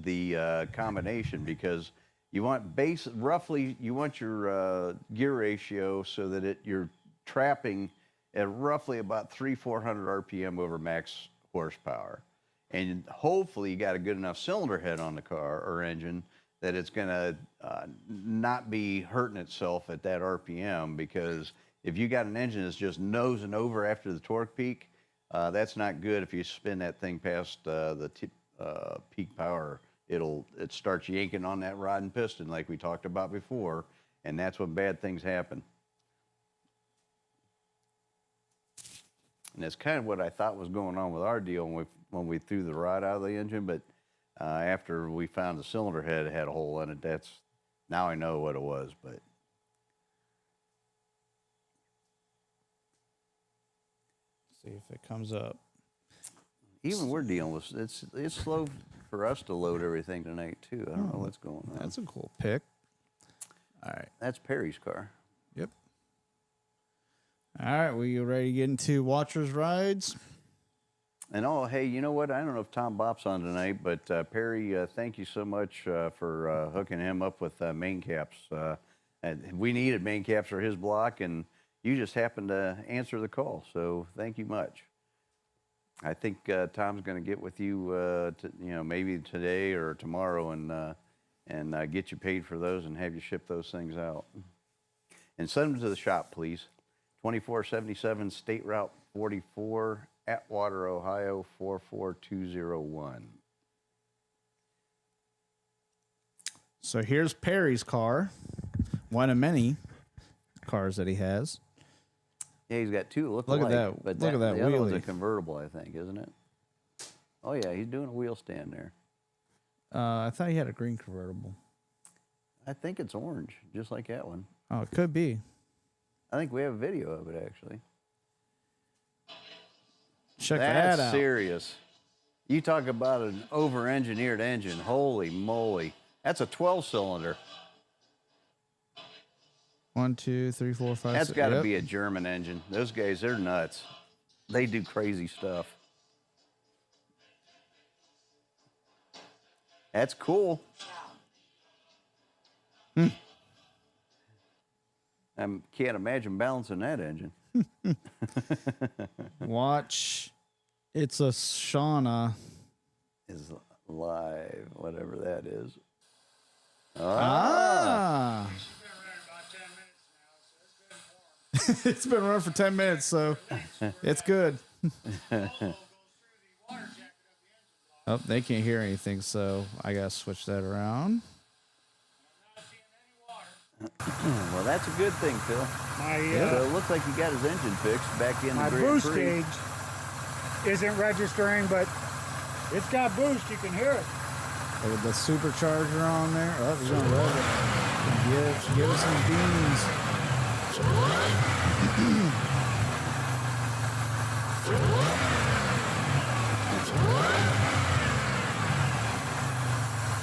the combination, because you want you want your gear ratio so that you're trapping at roughly about 400 RPM over max horsepower. And hopefully you got a good enough cylinder head on the car or engine that it's going to not be hurting itself at that RPM, because if you got an engine that's just nosing over after the torque peak, that's not good. If you spin that thing past the peak power, it starts yanking on that rod and piston like we talked about before, and that's when bad things happen. And that's kind of what I thought was going on with our deal when we threw the rod out of the engine, but after we found the cylinder head had a hole in it, now I know what it was. But see if it comes up. even we're dealing with it's slow for us to load everything tonight too. I don't know what's going on. That's a cool pick. All right. That's Perry's car. Yep. All right, we ready to get into Watchers Rides? And hey, you know what? I don't know if Tom Bop's on tonight, but Perry, thank you so much for hooking him up with main caps. And we needed main caps for his block, and you just happened to answer the call. So thank you much. I think Tom's going to get with you, maybe today or tomorrow, and get you paid for those and have you ship those things out. And send them to the shop, please. 2477 State Route 44, Atwater, Ohio 44201. So here's Perry's car, one of many cars that he has. Yeah, he's got two. Look at alike, that! But Look at that the other one's wheelie. a convertible, I think, isn't it? Oh yeah, he's doing a wheel stand there. I thought he had a green convertible. I think it's orange, just like that one. Oh, it could be. I think we have a video of it actually. Check that out. That's serious. You talk about an over-engineered engine. Holy moly. That's a 12-cylinder. 1, 2, 3, 4, 5. That's 6. got to Yep. be a German engine. Those guys, they're nuts. They do crazy stuff. That's cool. I can't imagine balancing that engine. Watch. It's a Shauna. Is live, whatever that is. Ah. It's been running for 10 minutes, so it's good. Oh, they can't hear anything, so I got to switch that around. Well, that's a good thing, Phil. So it looks like he got his engine fixed back in the My Grand boost Prix. gauge isn't registering, but it's got boost. You can hear it. With the supercharger on there. Oh, he's going to rev it. Give us some beans.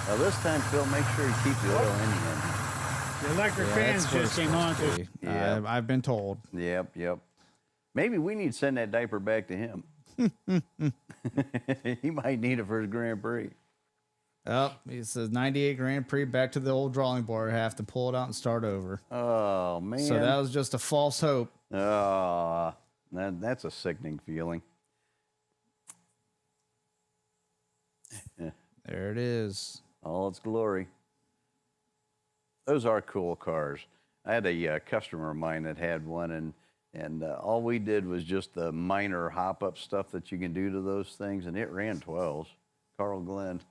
Now this time, Phil, make sure you keep the oil in the engine. The electric fans just came on. So Yeah. I've been told. Yep. Maybe we need to send that diaper back to him. He might need it for his Grand Prix. Oh, he says 98 Grand Prix, back to the old drawing board. Have to pull it out and start over. Oh, man. So that was just a false hope. Oh, that's a sickening feeling. There it is. All its glory. Those are cool cars. I had a customer of mine that had one, and all we did was just the minor hop-up stuff that you can do to those things, and it ran 12s. Carl Glenn.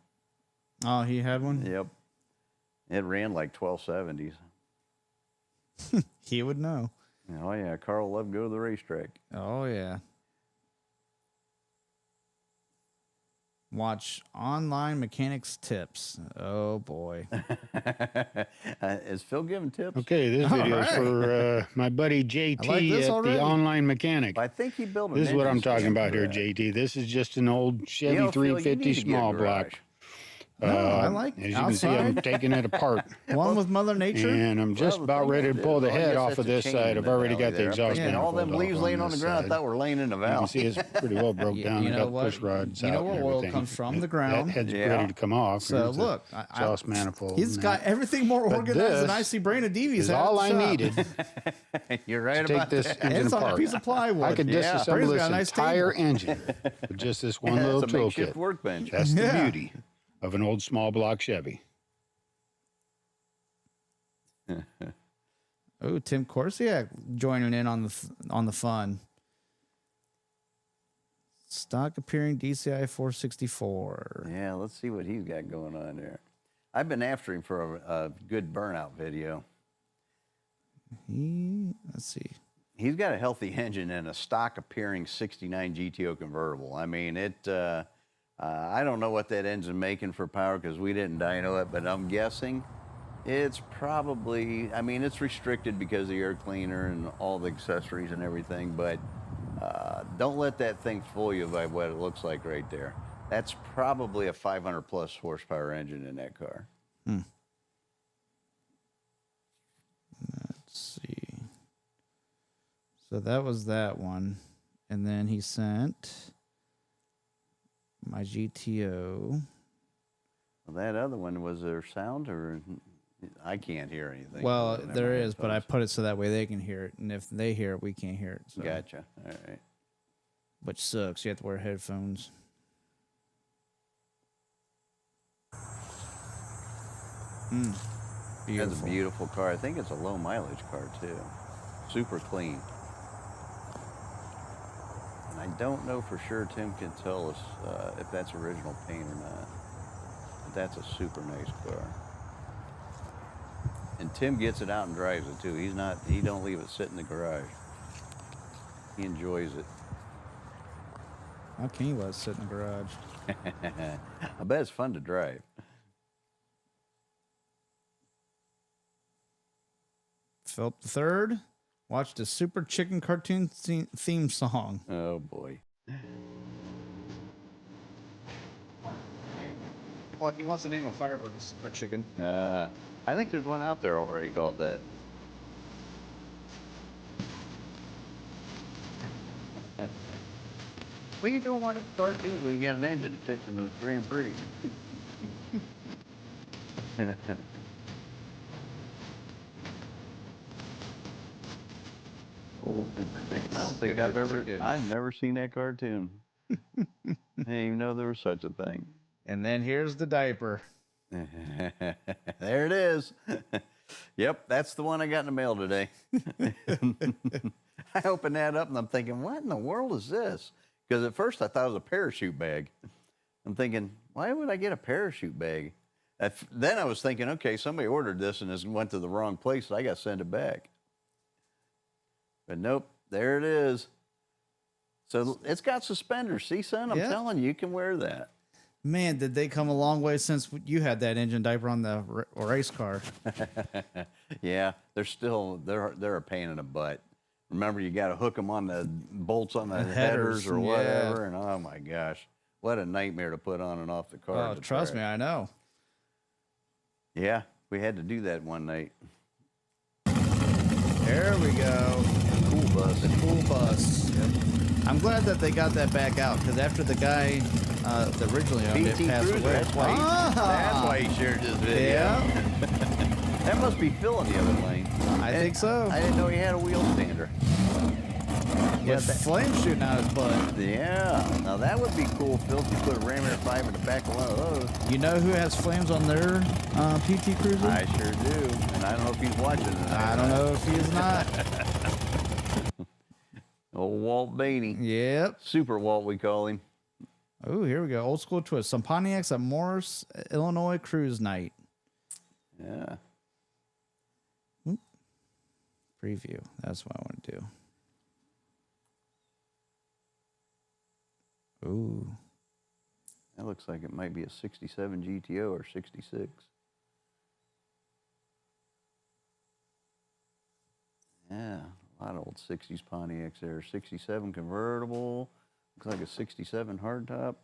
Oh, he had one? Yep. It ran like 1270s. He would know. Oh, yeah. Carl loved to go to the racetrack. Oh, yeah. Watch online mechanics tips. Oh, boy. Is Phil giving tips? Okay, this video is for my buddy JT like this at already. the Online Mechanic. I think he built an This is what engine I'm talking stand about for here, that. JT. This is just an old Chevy You know, Phil, you 350 need to get a small garage. block. I like As you can see, I'm outside. taking it apart. One with Mother Nature. And I'm just Well, about ready to pull the head off of this side. I've already got the exhaust And all them manifold leaves off laying on the this ground, I side. thought were laying in the You valley. can see it's pretty well broke down. You I know got the push what? rods You know out where and oil everything. comes from? The That ground. head's Yeah. ready to come off. So Here's the look, exhaust manifold. he's and got that everything more But organized than I this see Brandon Devies is had all at I the shop. needed You're right to take about this that. And engine it's on a apart. piece of plywood. I could Yeah. disassemble Brandon's this got a nice entire table. engine with just this one little That's a makeshift toolkit. workbench. That's the Yeah. beauty of an old small block Chevy. Oh, Tim Corsiak joining in on the fun. Stock appearing DCI 464. Yeah, let's see what he's got going on there. I've been after him for a good burnout video. Let's see. He's got a healthy engine and a stock appearing 69 GTO convertible. I mean, I don't know what that engine's making for power because we didn't dyno it, but I'm guessing it's probably, I mean, it's restricted because of the air cleaner and all the accessories and everything, but don't let that thing fool you by what it looks like right there. That's probably a 500 plus horsepower engine in that car. Let's see. So that was that one. And then he sent my GTO. Well, that other one, was there sound or I can't hear anything? Well, I don't have there my is, but I headphones. put it so that way they can hear it. And if they hear it, we can't hear it. So. Gotcha. All right. Which sucks. You have to wear headphones. That's Beautiful. a beautiful car. I think it's a low mileage car too. Super clean. And I don't know for sure. Tim can tell us if that's original paint or not. But that's a super nice car. And Tim gets it out and drives it too. He don't leave it sit in the garage. He enjoys it. How can you let it sit in the garage? I bet it's fun to drive. Philip III watched a Super Chicken cartoon theme song. Oh boy. Well, he wants to name a Firebird a chicken. I think there's one out there already called that. What are you doing on the start doing? We got an engine fixing the Grand Prix. I don't think I've never seen that cartoon. I didn't even know there was such a thing. And then here's the diaper. There it is. Yep, that's the one I got in the mail today. I opened that up and I'm thinking, what in the world is this? Because at first I thought it was a parachute bag. I'm thinking, why would I get a parachute bag? Then I was thinking, okay, somebody ordered this and it went to the wrong place, so I got to send it back. But nope, there it is. So it's got suspenders. See, son, I'm Yeah. telling you, you can wear that. Man, did they come a long way since you had that engine diaper on the race car? Yeah, they're a pain in the butt. Remember, you got to hook them on the bolts on the headers or yeah. whatever, and oh my gosh, what a nightmare to put on and off the car. Oh, trust me, I know. Yeah, we had to do that one night. There we go. Cool bus. The cool bus. I'm glad that they got that back out because after the guy that originally owned it PT passed Cruiser. away. That's why he shared this video. Yeah, That must be Phil in the other lane. I think so. I didn't know he had a wheel stander. With flames shooting out his butt. Yeah, now that would be cool, Phil, if you put a Ram Air 5 in the back of one of those. You know who has flames on their PT Cruiser? I sure do, and I don't know if he's watching it. I don't know if he is not. Old Walt Beatty. Yep. Super Walt, we call him. Oh, here we go. Old school twist. Some Pontiacs at Morris, Illinois cruise night. Yeah. Preview. That's what I want to do. Ooh. That looks like it might be a 67 GTO or 66. Yeah, a lot of old 60s Pontiacs there. 67 convertible. Looks like a 67 hardtop.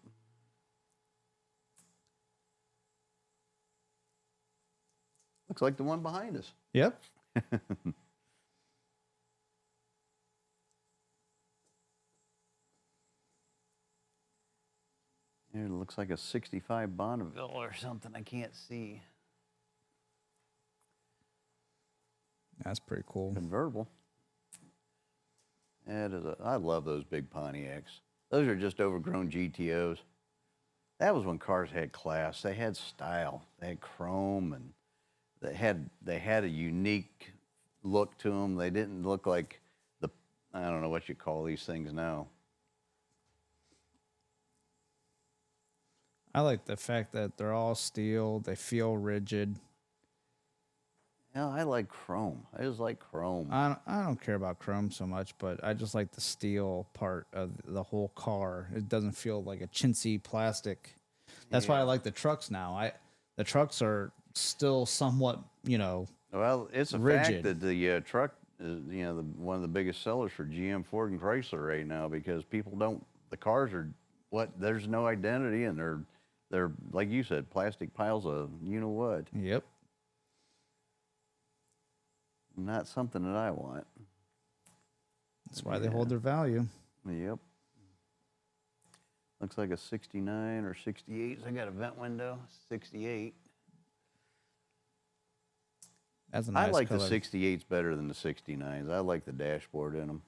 Looks like the one behind us. Yep. It looks like a 65 Bonneville or something. I can't see. That's pretty cool. Convertible. That is I love those big Pontiacs. Those are just overgrown GTOs. That was when cars had class. They had style. They had chrome, and they had a unique look to them. They didn't look like I don't know what you call these things now. I like the fact that they're all steel. They feel rigid. Yeah, I like chrome. I just like chrome. I don't care about chrome so much, but I just like the steel part of the whole car. It doesn't feel like a chintzy plastic. That's why I like the trucks now. The trucks are still somewhat, Well, it's a rigid. fact that the truck is, one of the biggest sellers for GM, Ford, and Chrysler right now, because the cars are there's no identity, and they're like you said, plastic piles of what. Yep. Not something that I want. That's why they hold their value. Yep. Looks like a 69 or 68. I got a vent window. 68. That's a nice I like color. the 68s better than the 69s. I like the dashboard in them.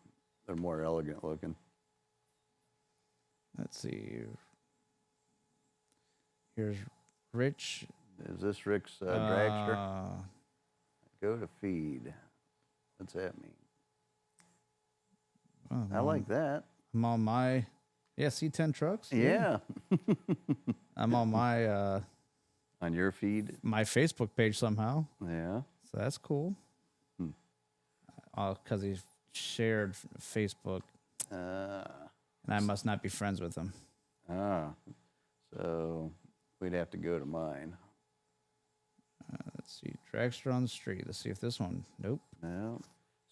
They're more elegant looking. Let's see. Here's Rich. Is this Rick's dragster? Go to feed. What's that mean? I like that. I'm on my C10 trucks. Yeah. I'm on my On your feed? my Facebook page somehow. Yeah. So that's cool. Because he shared Facebook, and I must not be friends with him. So we'd have to go to mine. Let's see, dragster on the street. Let's see if this one. Nope. No.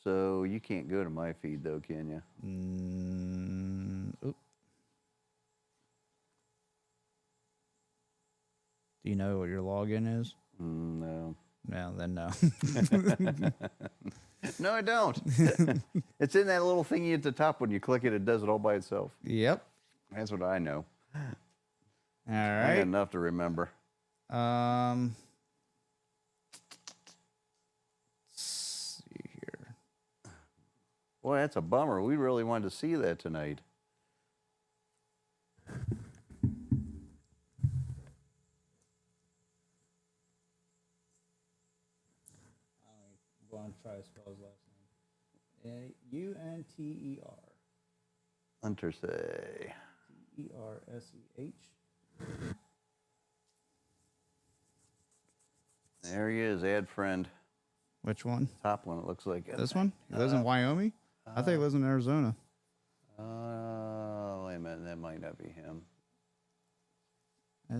So you can't go to my feed though, can you? Oop. Do you know what your login is? No. No, then no. No, I don't. It's in that little thingy at the top. When you click it, it does it all by itself. Yep. That's what I know. All I got right. enough to remember. Let's see here. Boy, that's a bummer. We really wanted to see that tonight. I'm going to try to spell his last name. Unter. Untersay. Ersheh. There he is. Add friend. Which one? Top one. It looks like it. This one? He lives in Wyoming? I think he lives in Arizona. Wait a minute. That might not be him.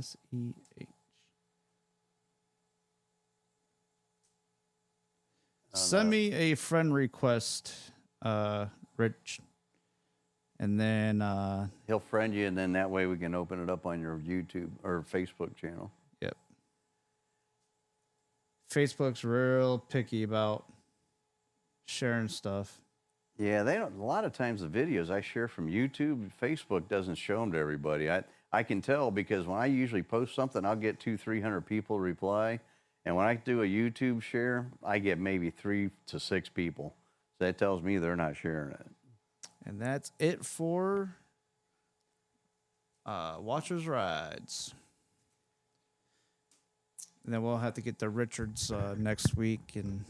Seh. Send me a friend request, Rich. And then, He'll friend you, and then that way we can open it up on your YouTube or Facebook channel. yep. Facebook's real picky about sharing stuff. Yeah, they don't. A lot of times the videos I share from YouTube, Facebook doesn't show them to everybody. I can tell because when I usually post something, I'll get 200-300 people reply, and when I do a YouTube share, I get maybe 3 to 6 people. So that tells me they're not sharing it. And that's it for Watchers Rides. And then we'll have to get the Richards next week and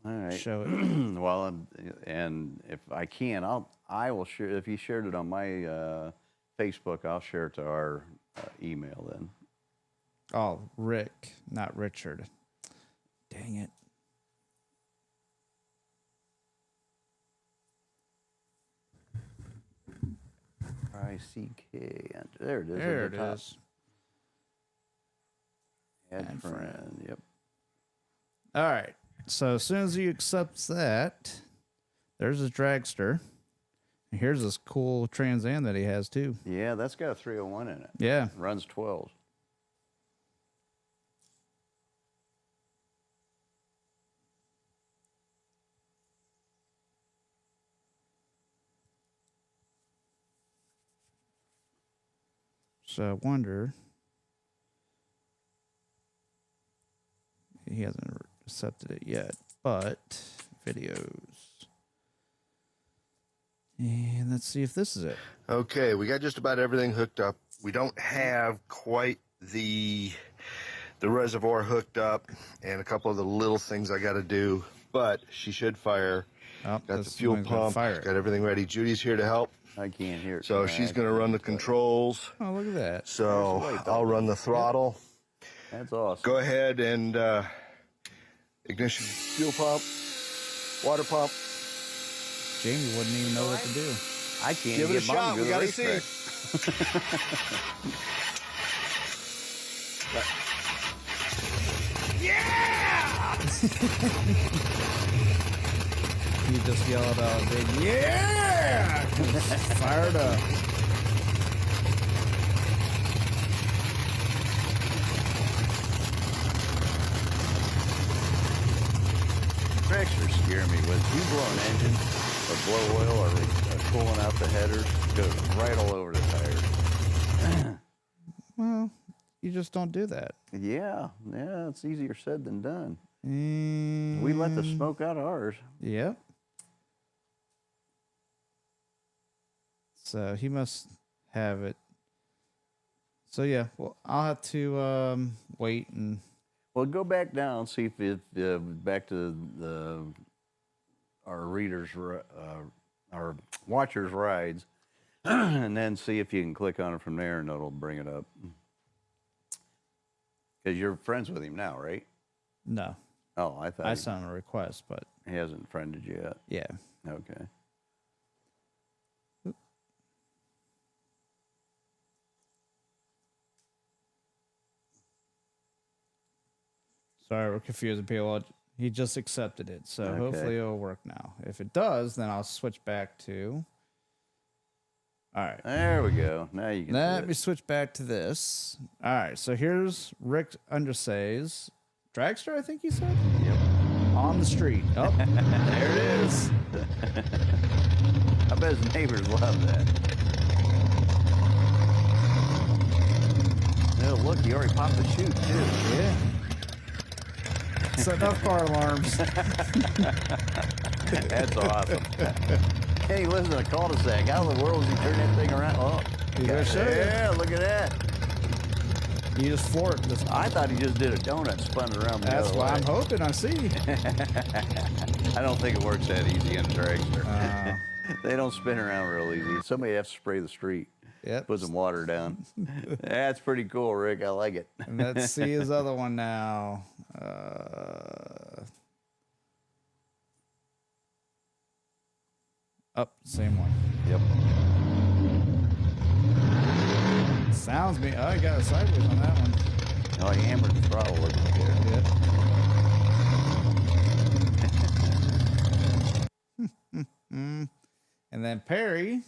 All right. show it. Well, and if I can, I will share. If you shared it on my Facebook, I'll share it to our email then. Oh, Rick, not Richard. Dang it. ICK. There it is. There at it the top. is. Add Add friend. friend. Yep. All right. So as soon as he accepts that, there's his dragster. And here's this cool Trans Am that he has too. Yeah, that's got a 301 in it. Yeah. Runs 12s. Actually, I wonder. He hasn't accepted it yet, but videos. And let's see if this is it. Okay, we got just about everything hooked up. We don't have quite the reservoir hooked up and a couple of the little things I got to do, but she should fire. Oh, Got the this fuel one's gonna pump, fire it. got everything ready. Judy's here to help. I can't hear it. So tonight. she's going to run the controls. Oh, look at that. So There's the light, I'll run the throttle. That's awesome. Go ahead and ignition, fuel pump, water pump. Jamie wouldn't even know what to do. I can't Give it a get mine shot. to We the got to racetrack. You just yelled out a big yeah! Fired up. Dragster scaring me with you blow an engine or blow oil or pulling out the headers, goes right all over the tires. Well, you just don't do that. Yeah, it's easier said than done. And We let the smoke out of ours. Yep. So he must have it. So yeah, well, I'll have to wait and Well, go back down, see if it back to our readers, our watchers' rides, and then see if you can click on it from there, and it'll bring it up. Because you're friends with him now, right? no. Oh, I thought I he sent him a request, but hasn't friended you yet. yeah. Okay. Sorry, we're confusing people. He just accepted it, so Okay. hopefully it'll work now. If it does, then I'll switch back to. All right. There we go. Now you can see Let it. me switch back to this. All right, so here's Rick Undersay's dragster, I think he said? Yep. On the street. Oh, there it is. I bet his neighbors love that. Oh, look, he already popped the chute, too. Yeah. So enough car alarms. That's awesome. Hey, listen to the cul-de-sac. How in the world does he turn that thing around? Oh, He's gonna show you. yeah, look at that. You just floored this. I thought he just did a donut, spun it around the That's other what way. I'm hoping I see. I don't think it works that easy on a dragster. They don't spin around real easy. Somebody has to spray the street. Yep. Put some water down. That's pretty cool, Rick. I like it. And let's see his other one now. Up, same one. Yep. Sounds me. Oh, you got it sideways on that one. Oh, he hammered the throttle. Look at there. Yep. And then Perry.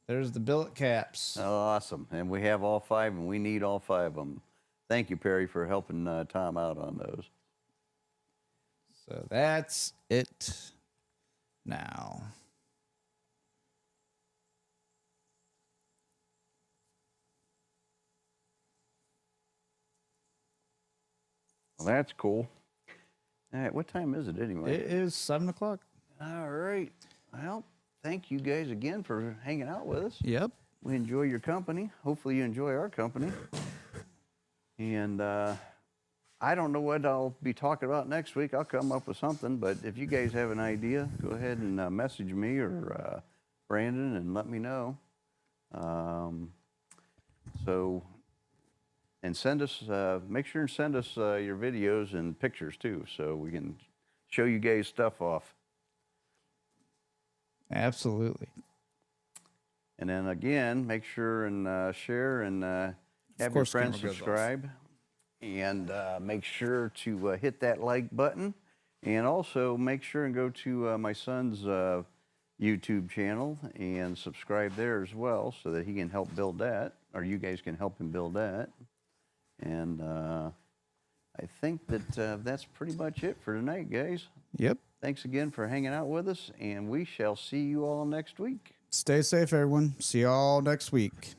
There's the billet caps. Awesome. And we have all 5, and we need all 5 of them. Thank you, Perry, for helping Tom out on those. So that's it now. Well, that's cool. All right, what time is it anyway? It is 7 o'clock. All right. Well, thank you guys again for hanging out with us. Yep. We enjoy your company. Hopefully you enjoy our company. And I don't know what I'll be talking about next week. I'll come up with something. But if you guys have an idea, go ahead and message me or Brandon and let me know. And send us, make sure and send us your videos and pictures too, so we can show you guys stuff off. Absolutely. And then again, make sure and share and have your course, friends camera goes off. subscribe. And make sure to hit that like button. And also make sure and go to my son's YouTube channel and subscribe there as well so that he can help build that, or you guys can help him build that. And I think that that's pretty much it for tonight, guys. Yep. Thanks again for hanging out with us, and we shall see you all next week. Stay safe, everyone. See y'all next week.